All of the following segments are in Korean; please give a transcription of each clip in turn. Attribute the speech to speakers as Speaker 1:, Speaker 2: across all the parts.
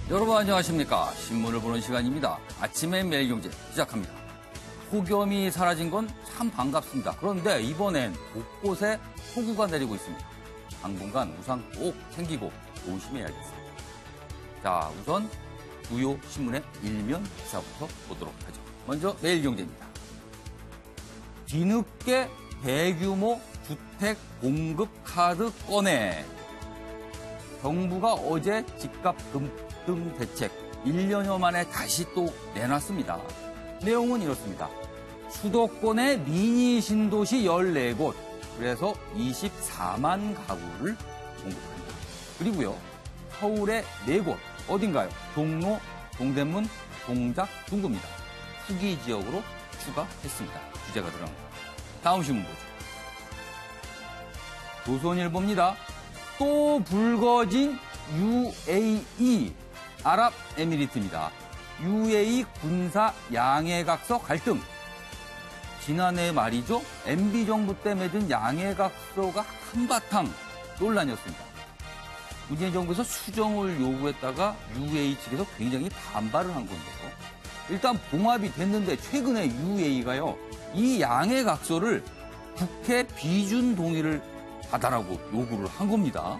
Speaker 1: 여러분 안녕하십니까. 신문을 보는 시간입니다. 아침의 매일경제 시작합니다. 폭염이 사라진 건 참 반갑습니다. 그런데 이번엔 곳곳에 폭우가 내리고 있습니다. 당분간 우산 꼭 챙기고 조심해야겠습니다. 자, 우선 주요 신문의 일면 기사부터 보도록 하죠. 먼저 매일경제입니다. 뒤늦게 대규모 주택 공급 카드 꺼내. 정부가 어제 집값 급등 대책 1년여 만에 다시 또 내놨습니다. 내용은 이렇습니다. 수도권의 미니 신도시 14곳, 그래서 24만 가구를 공급한다. 그리고요, 서울의 4곳, 어딘가요? 종로, 동대문, 동작, 중구입니다. 후기 지역으로 추가했습니다. 주제가 들어갑니다. 다음 신문 보죠. 조선일보입니다. 또 불거진 UAE, 아랍에미리트입니다. UAE 군사 양해각서 갈등. 지난해 말이죠. MB정부 때 맺은 양해각서가 한바탕 논란이었습니다. 문재인 정부에서 수정을 요구했다가 UAE 측에서 굉장히 반발을 한 건데요. 일단 봉합이 됐는데 최근에 UAE가요. 이 양해각서를 국회 비준 동의를 받아라고 요구를 한 겁니다.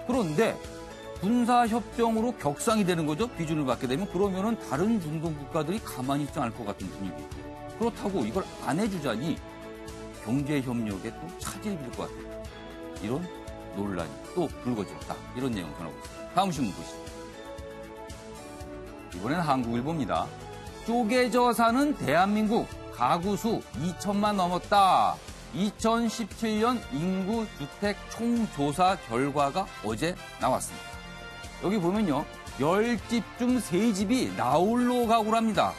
Speaker 1: 그런데 군사협정으로 격상이 되는 거죠. 비준을 받게 되면. 그러면은 다른 중동 국가들이 가만히 있지 않을 것 같은 분위기고. 그렇다고 이걸 안 해주자니 경제협력에 또 차질이 될 것 같아요. 이런 논란이 또 불거졌다. 이런 내용 전하고 있습니다. 다음 신문 보시죠. 이번엔 한국일보입니다. 쪼개져 사는 대한민국 가구 수 2천만 넘었다. 2017년 인구 주택 총조사 결과가 어제 나왔습니다. 여기 보면요. 10집 중 3집이 나홀로 가구랍니다.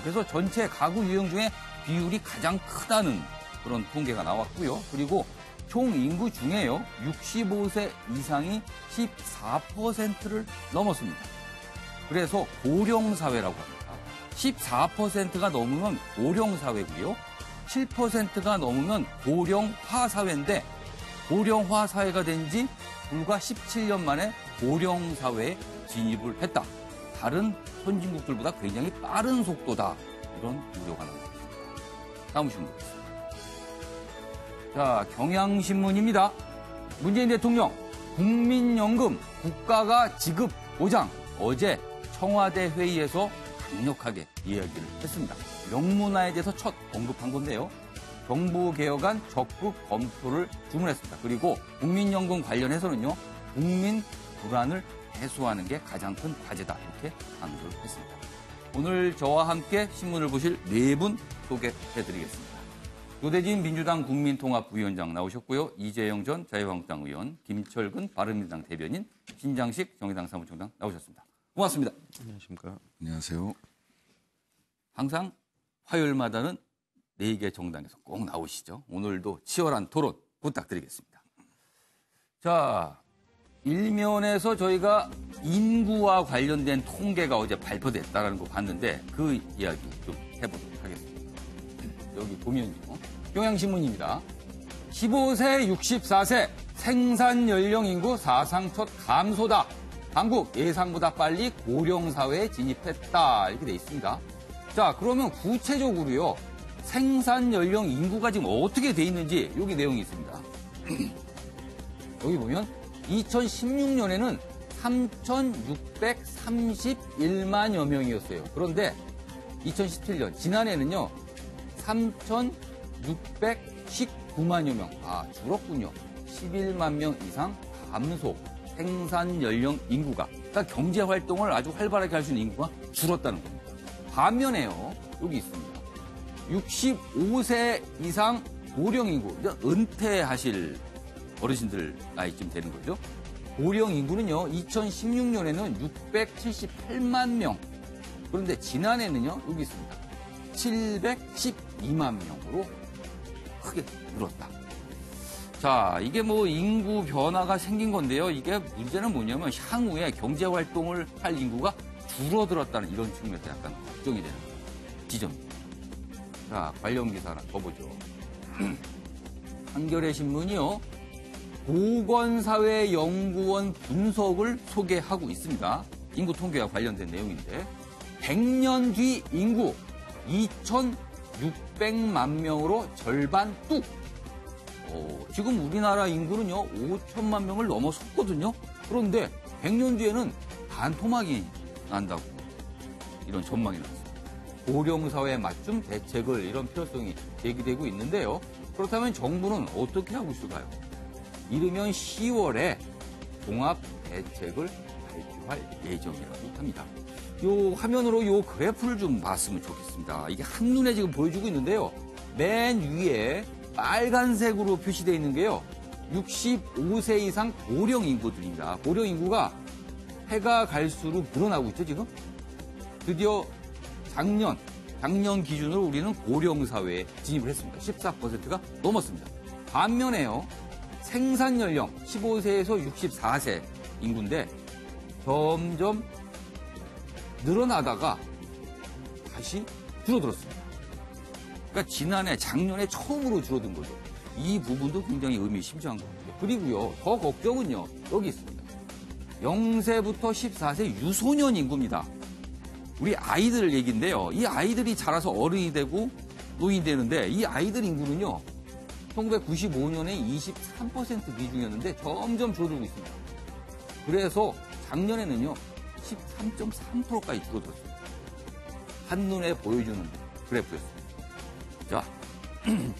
Speaker 1: 그래서 전체 가구 유형 중에 비율이 가장 크다는 그런 통계가 나왔고요. 그리고 총 인구 중에요. 65세 이상이 14%를 넘었습니다. 그래서 고령사회라고 합니다. 14%가 넘으면 고령사회고요. 7%가 넘으면 고령화사회인데 고령화사회가 된 지 불과 17년 만에 고령사회에 진입을 했다. 다른 선진국들보다 굉장히 빠른 속도다. 이런 우려가 나오고 있습니다. 다음 신문 보겠습니다. 자, 경향신문입니다. 문재인 대통령 국민연금 국가가 지급 보장. 어제 청와대 회의에서 강력하게 이야기를 했습니다. 명문화에 대해서 첫 언급한 건데요. 정부 개혁안 적극 검토를 주문했습니다. 그리고 국민연금 관련해서는요. 국민 불안을 해소하는 게 가장 큰 과제다. 이렇게 강조를 했습니다. 오늘 저와 함께 신문을 보실 4분 소개해드리겠습니다. 노대진 민주당 국민통합부위원장 나오셨고요. 이재영 전 자유한국당 의원, 김철근 바른미래당 대변인, 신장식 정의당 사무총장 나오셨습니다. 고맙습니다.
Speaker 2: 안녕하십니까.
Speaker 3: 안녕하세요.
Speaker 1: 항상 화요일마다는 4개 정당에서 꼭 나오시죠. 오늘도 치열한 토론 부탁드리겠습니다. 자, 일면에서 저희가 인구와 관련된 통계가 어제 발표됐다는 거 봤는데 그 이야기 좀 해보도록 하겠습니다. 여기 보면요. 경향신문입니다. 15세, 64세 생산 연령 인구 사상 첫 감소다. 한국 예상보다 빨리 고령사회에 진입했다. 이렇게 돼 있습니다. 자, 그러면 구체적으로요. 생산 연령 인구가 지금 어떻게 돼 있는지 여기 내용이 있습니다. 여기 보면 2016년에는 3,631만여 명이었어요. 그런데 2017년, 지난해는요, 3,619만여 명. 줄었군요. 11만 명 이상 감소. 생산 연령 인구가. 그러니까 경제 활동을 아주 활발하게 할 수 있는 인구가 줄었다는 겁니다. 반면에요, 여기 있습니다. 65세 이상 고령 인구, 은퇴하실 어르신들 나이쯤 되는 거죠. 고령 인구는요, 2016년에는 678만 명. 그런데 지난해는요, 여기 있습니다. 712만 명으로 크게 늘었다. 자, 이게 뭐 인구 변화가 생긴 건데요. 이게 문제는 뭐냐면 향후에 경제 활동을 할 인구가 줄어들었다는 이런 측면에서 약간 걱정이 되는 지점입니다. 자, 관련 기사 하나 더 보죠. 한겨레 신문이요. 보건사회연구원 분석을 소개하고 있습니다. 인구 통계와 관련된 내용인데 100년 뒤 인구 2,600만 명으로 절반 뚝. 지금 우리나라 인구는요 5천만 명을 넘어섰거든요. 그런데 100년 뒤에는 반토막이 난다고 이런 전망이 나왔습니다. 고령사회에 맞춤 대책을 이런 필요성이 제기되고 있는데요. 그렇다면 정부는 어떻게 하고 있을까요? 이르면 10월에 종합 대책을 발표할 예정이라고 합니다. 요 화면으로 요 그래프를 좀 봤으면 좋겠습니다. 이게 한눈에 지금 보여주고 있는데요. 맨 위에 빨간색으로 표시되어 있는 게요. 65세 이상 고령 인구들입니다. 고령 인구가 해가 갈수록 늘어나고 있죠, 지금? 드디어 작년 기준으로 우리는 고령 사회에 진입을 했습니다. 14%가 넘었습니다. 반면에요. 생산 연령 15세에서 64세 인구인데 점점 늘어나다가 다시 줄어들었습니다. 그러니까 작년에 처음으로 줄어든 거죠. 이 부분도 굉장히 의미심장한 것 같아요. 그리고요, 더 걱정은요, 여기 있습니다. 0세부터 14세 유소년 인구입니다. 우리 아이들 얘기인데요. 이 아이들이 자라서 어른이 되고 노인이 되는데 이 아이들 인구는요, 1995년에 23% 비중이었는데 점점 줄어들고 있습니다. 그래서 작년에는요, 13.3%까지 줄어들었습니다. 한눈에 보여주는 그래프였습니다. 자,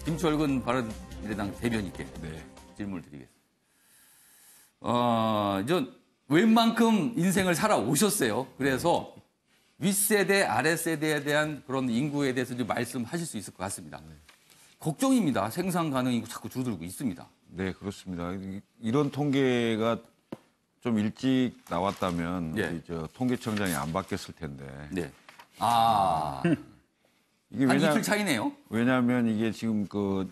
Speaker 1: 김철근 바른미래당 대변인께 질문을 드리겠습니다. 전 웬만큼 인생을 살아오셨어요. 그래서 윗세대, 아랫세대에 대한 그런 인구에 대해서 좀 말씀하실 수 있을 것 같습니다. 걱정입니다. 생산 가능 인구 자꾸 줄어들고 있습니다.
Speaker 2: 네, 그렇습니다. 이런 통계가 좀 일찍 나왔다면 우리 통계청장이 안 바뀌었을 텐데.
Speaker 1: 네.
Speaker 2: 이게
Speaker 1: 한 이틀 차이네요.
Speaker 2: 왜냐하면 이게 지금 그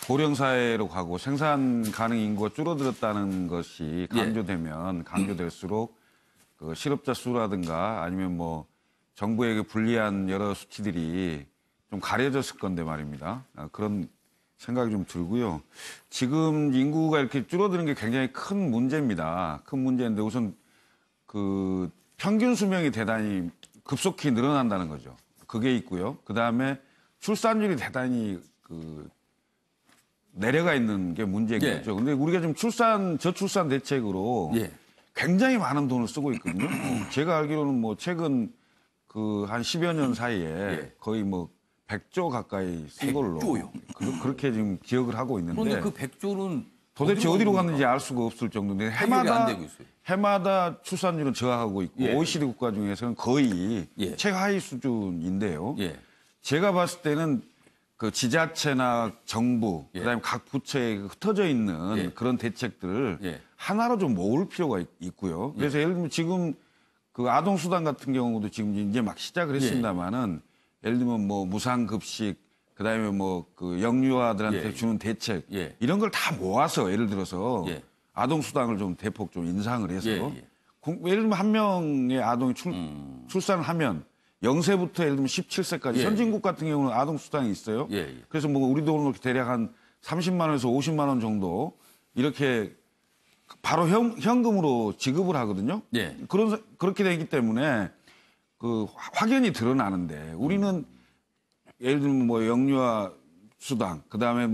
Speaker 2: 고령 사회로 가고 생산 가능 인구가 줄어들었다는 것이 강조될수록 그 실업자 수라든가 아니면 뭐 정부에게 불리한 여러 수치들이 좀 가려졌을 건데 말입니다. 그런 생각이 좀 들고요. 지금 인구가 이렇게 줄어드는 게 굉장히 큰 문제입니다. 큰 문제인데 우선 그 평균 수명이 대단히 급속히 늘어난다는 거죠. 그게 있고요. 그 다음에 출산율이 대단히 내려가 있는 게 문제겠죠. 근데 우리가 지금 저출산 대책으로 굉장히 많은 돈을 쓰고 있거든요. 제가 알기로는 뭐 최근 한 10여 년 사이에 거의 뭐 100조 가까이 쓴 걸로.
Speaker 1: 100조요?
Speaker 2: 그렇게 지금 기억을 하고 있는데.
Speaker 1: 그런데 그 100조는
Speaker 2: 도대체 어디로 갔는지 알 수가 없을 정도인데 해마다 출산율은 저하하고 있고 OECD 국가 중에서는 거의 최하위 수준인데요. 제가 봤을 때는 그 지자체나 정부, 그다음에 각 부처에 흩어져 있는 그런 대책들을 하나로 좀 모을 필요가 있고요. 그래서 예를 들면 지금 그 아동수당 같은 경우도 지금 이제 막 시작을 했습니다만은 예를 들면 뭐 무상급식, 그다음에 뭐 그 영유아들한테 주는 대책 이런 걸 다 모아서 예를 들어서 아동수당을 좀 대폭 좀 인상을 해서 예를 들면 한 명의 아동이 출산을 하면 0세부터 예를 들면 17세까지 선진국 같은 경우는 아동수당이 있어요. 그래서 뭐 우리 돈으로 대략 한 30만 원에서 50만 원 정도 이렇게 바로 현금으로 지급을 하거든요. 그렇게 되기 때문에 그 확연히 드러나는데 우리는 예를 들면 뭐 영유아 수당, 그다음에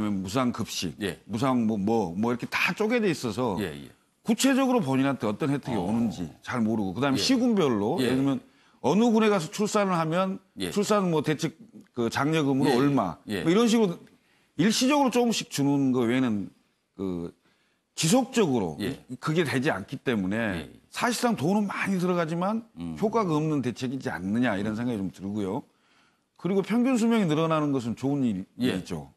Speaker 2: 무상급식, 무상 뭐 이렇게 다 쪼개져 있어서 구체적으로 본인한테 어떤 혜택이 오는지 잘 모르고 그다음에 시군별로 예를 들면 어느 군에 가서 출산을 하면 출산 뭐 대책 그 장려금으로 얼마 뭐 이런 식으로 일시적으로 조금씩 주는 거 외에는 그 지속적으로 그게 되지 않기 때문에 사실상 돈은 많이 들어가지만 효과가 없는 대책이지 않느냐 이런 생각이 좀 들고요. 그리고 평균 수명이 늘어나는 것은 좋은 일이죠.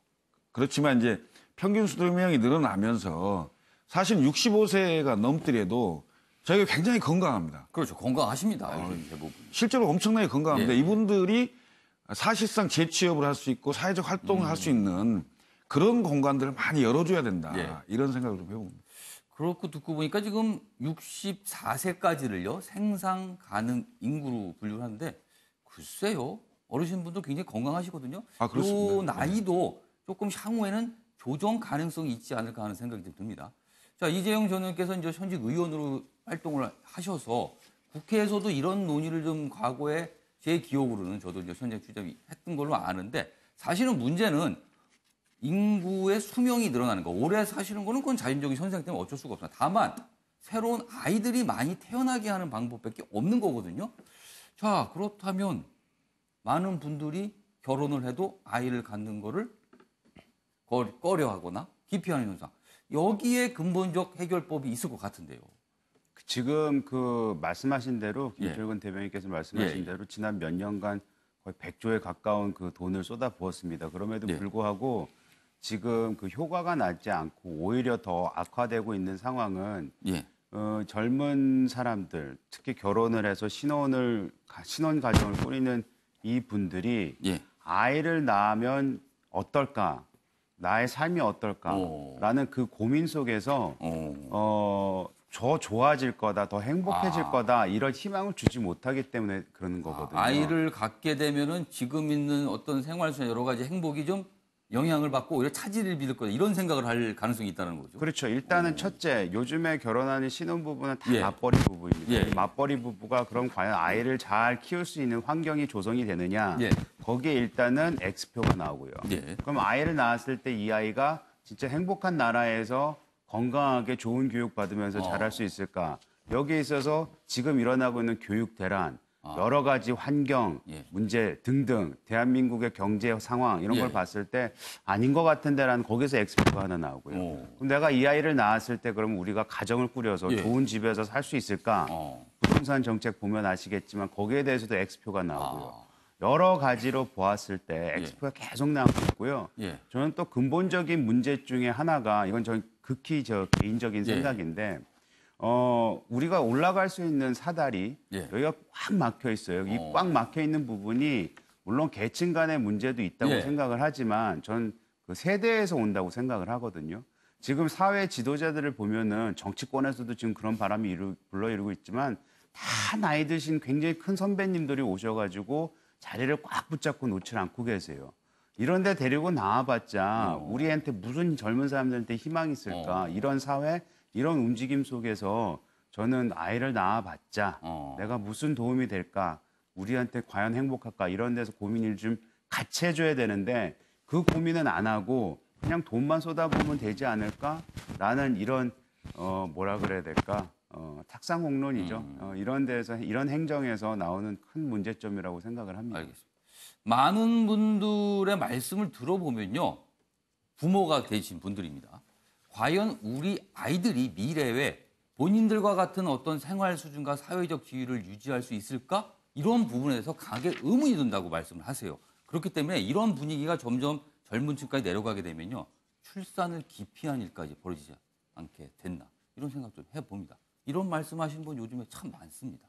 Speaker 2: 그렇지만 이제 평균 수명이 늘어나면서 사실 65세가 넘더라도 저희가 굉장히 건강합니다.
Speaker 1: 그렇죠. 건강하십니다. 대부분.
Speaker 2: 실제로 엄청나게 건강합니다. 이분들이 사실상 재취업을 할 수 있고 사회적 활동을 할 수 있는 그런 공간들을 많이 열어줘야 된다. 이런 생각을 좀 해봅니다.
Speaker 1: 그렇고 듣고 보니까 지금 64세까지를요. 생산 가능 인구로 분류를 하는데 글쎄요. 어르신분도 굉장히 건강하시거든요.
Speaker 2: 그렇습니다.
Speaker 1: 이 나이도 조금 향후에는 조정 가능성이 있지 않을까 하는 생각이 좀 듭니다. 자, 이재용 전 의원께서 이제 현직 의원으로 활동을 하셔서 국회에서도 이런 논의를 좀 과거에 제 기억으로는 저도 이제 현장 취재했던 걸로 아는데 사실은 문제는 인구의 수명이 늘어나는 거. 오래 사시는 거는 그건 자연적인 현상 때문에 어쩔 수가 없어요. 다만 새로운 아이들이 많이 태어나게 하는 방법밖에 없는 거거든요. 자, 그렇다면 많은 분들이 결혼을 해도 아이를 갖는 거를 꺼려하거나 기피하는 현상. 여기에 근본적 해결법이 있을 것 같은데요.
Speaker 3: 지금 그 말씀하신 대로 김철근 대변인께서 말씀하신 대로 지난 몇 년간 거의 100조에 가까운 그 돈을 쏟아 부었습니다. 그럼에도 불구하고 지금 그 효과가 나지 않고 오히려 더 악화되고 있는 상황은 젊은 사람들, 특히 결혼을 해서 신혼 가정을 꾸리는 이 분들이 아이를 낳으면 어떨까, 나의 삶이 어떨까라는 그 고민 속에서 더 좋아질 거다, 더 행복해질 거다 이런 희망을 주지 못하기 때문에 그러는 거거든요.
Speaker 1: 아이를 갖게 되면은 지금 있는 어떤 생활수나 여러 가지 행복이 좀 영향을 받고 오히려 차질을 빚을 거다 이런 생각을 할 가능성이 있다는 거죠.
Speaker 3: 그렇죠. 일단은 첫째, 요즘에 결혼하는 신혼부부는 다 맞벌이 부부입니다. 이 맞벌이 부부가 그럼 과연 아이를 잘 키울 수 있는 환경이 조성이 되느냐? 거기에 일단은 X표가 나오고요. 그럼 아이를 낳았을 때 이 아이가 진짜 행복한 나라에서 건강하게 좋은 교육 받으면서 자랄 수 있을까? 여기에 있어서 지금 일어나고 있는 교육 대란, 여러 가지 환경 문제 등등 대한민국의 경제 상황 이런 걸 봤을 때 아닌 것 같은데라는 거기서 X표가 하나 나오고요. 그럼 내가 이 아이를 낳았을 때 그러면 우리가 가정을 꾸려서 좋은 집에서 살 수 있을까? 부동산 정책 보면 아시겠지만 거기에 대해서도 X표가 나오고요. 여러 가지로 보았을 때 X표가 계속 나오고 있고요. 저는 또 근본적인 문제 중에 하나가 이건 저는 극히 개인적인 생각인데 우리가 올라갈 수 있는 사다리 여기가 꽉 막혀 있어요. 이 꽉 막혀 있는 부분이 물론 계층 간의 문제도 있다고 생각을 하지만 전 그 세대에서 온다고 생각을 하거든요. 지금 사회 지도자들을 보면은 정치권에서도 지금 그런 바람이 불러이루고 있지만 다 나이 드신 굉장히 큰 선배님들이 오셔가지고 자리를 꽉 붙잡고 놓지 않고 계세요. 이런데 데리고 나와봤자 우리한테 무슨 젊은 사람들한테 희망이 있을까? 이런 사회, 이런 움직임 속에서 저는 아이를 낳아봤자 내가 무슨 도움이 될까? 우리한테 과연 행복할까? 이런 데서 고민을 좀 같이 해줘야 되는데 그 고민은 안 하고 그냥 돈만 쏟아부으면 되지 않을까라는 이런 뭐라 그래야 될까? 탁상공론이죠. 이런 데서 이런 행정에서 나오는 큰 문제점이라고 생각을 합니다.
Speaker 1: 알겠습니다. 많은 분들의 말씀을 들어보면요. 부모가 되신 분들입니다. 과연 우리 아이들이 미래에 본인들과 같은 어떤 생활 수준과 사회적 지위를 유지할 수 있을까? 이런 부분에서 강하게 의문이 든다고 말씀을 하세요. 그렇기 때문에 이런 분위기가 점점 젊은 층까지 내려가게 되면요. 출산을 기피한 일까지 벌어지지 않게 됐나. 이런 생각 좀 해봅니다. 이런 말씀하시는 분 요즘에 참 많습니다.